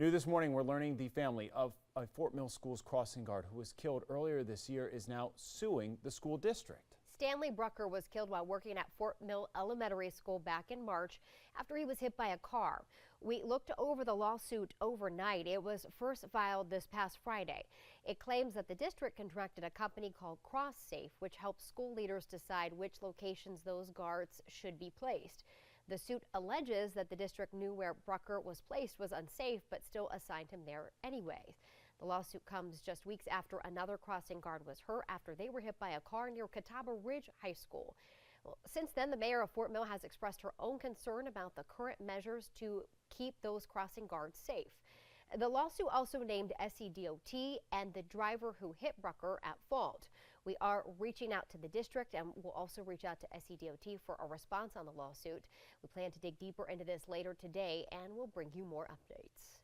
New this morning, we're learning the family of a Fort Mill School's crossing guard who was killed earlier this year is now suing the school district. Stanley Brucker was killed while working at Fort Mill Elementary School back in March after he was hit by a car. We looked over the lawsuit overnight. It was first filed this past Friday. It claims that the district contracted a company called CrossSafe, which helps school leaders decide which locations those guards should be placed. The suit alleges that the district knew where Brucker was placed was unsafe, but still assigned him there anyway. The lawsuit comes just weeks after another crossing guard was hurt after they were hit by a car near Catawba Ridge High School. Well, since then, the mayor of Fort Mill has expressed her own concern about the current measures to keep those crossing guards safe. The lawsuit also named SCDOT and the driver who hit Brucker at fault. We are reaching out to the district and we'll also reach out to SCDOT for a response on the lawsuit. We plan to dig deeper into this later today and we'll bring you more updates.